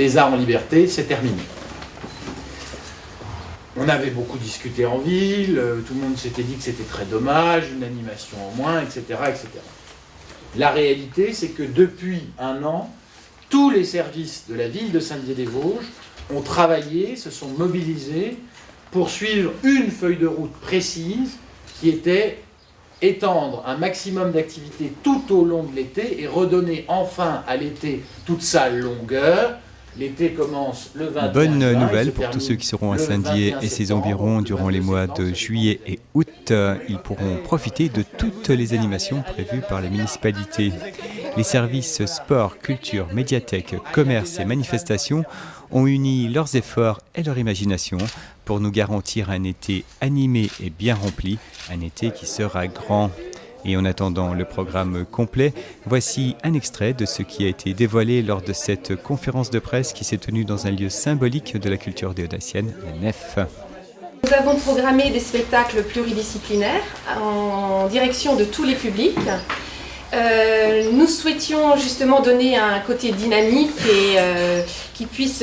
les arts en liberté, c'est terminé. On avait beaucoup discuté en ville, tout le monde s'était dit que c'était très dommage, une animation en moins, etc., etc. La réalité, c'est que depuis un an, tous les services de la ville de Saint-Dié-des-Vosges ont travaillé, se sont mobilisés pour suivre une feuille de route précise qui était étendre un maximum d'activités tout au long de l'été et redonner enfin à l'été toute sa longueur. L'été commence le 21 juin. Bonne nouvelle pour tous ceux qui seront à Saint-Dié et ses environs durant les mois de juillet et août. Ils pourront profiter de toutes les animations prévues par la municipalité. Les services sport, culture, médiathèque, commerce et manifestations ont uni leurs efforts et leur imagination pour nous garantir un été animé et bien rempli, un été qui sera grand. Et en attendant le programme complet, voici un extrait de ce qui a été dévoilé lors de cette conférence de presse qui s'est tenue dans un lieu symbolique de la culture déodacienne, la Nef. Nous avons programmé des spectacles pluridisciplinaires en direction de tous les publics. Nous souhaitions justement donner un côté dynamique et qui puisse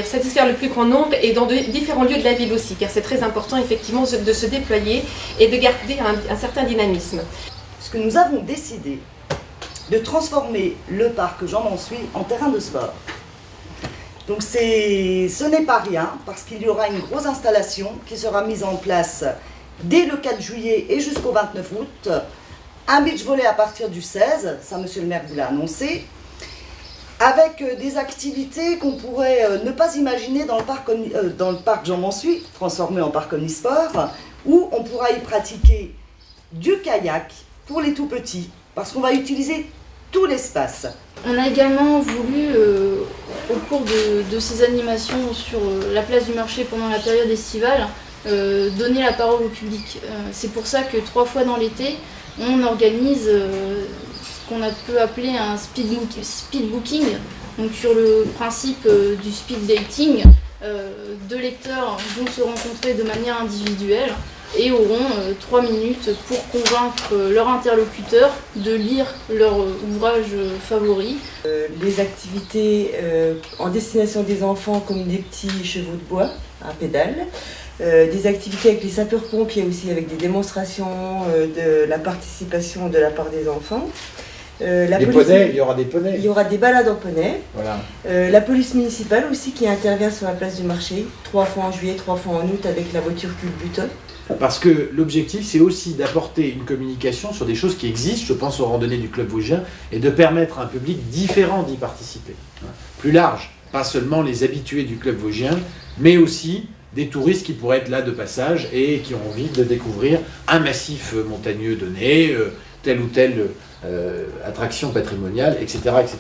satisfaire le plus grand nombre et dans différents lieux de la ville aussi, car c'est très important effectivement de se déployer et de garder un certain dynamisme. Ce que nous avons décidé de transformer le parc Jean-Mansuy en terrain de sport. Donc ce n'est pas rien parce qu'il y aura une grosse installation qui sera mise en place dès le 4 juillet et jusqu'au 29 août. Un beach volley à partir du 16, ça monsieur le maire vous l'a annoncé, avec des activités qu'on pourrait ne pas imaginer dans le parc Jean-Mansuy, transformé en parc omnisport, où on pourra y pratiquer du kayak pour les tout petits, parce qu'on va utiliser tout l'espace. On a également voulu, au cours de ces animations sur la place du marché pendant la période estivale, donner la parole au public. C'est pour ça que 3 fois dans l'été, on organise ce qu'on peut appeler un speed booking, donc sur le principe du speed dating. 2 lecteurs vont se rencontrer de manière individuelle et auront 3 minutes pour convaincre leur interlocuteur de lire leur ouvrage favori. Les activités en destination des enfants comme des petits chevaux de bois à pédales. Des activités avec les sapeurs-pompiers aussi, avec des démonstrations de la participation de la part des enfants. Poneys, il y aura des poneys. Il y aura des balades en poney. Voilà. La police municipale aussi qui intervient sur la place du marché, 3 fois en juillet, 3 fois en août avec la voiture culbuteur. Parce que l'objectif, c'est aussi d'apporter une communication sur des choses qui existent, je pense aux randonnées du Club Vosgien, et de permettre à un public différent d'y participer. Plus large, pas seulement les habitués du Club Vosgien, mais aussi des touristes qui pourraient être là de passage et qui ont envie de découvrir un massif montagneux donné, telle ou telle attraction patrimoniale, etc., etc.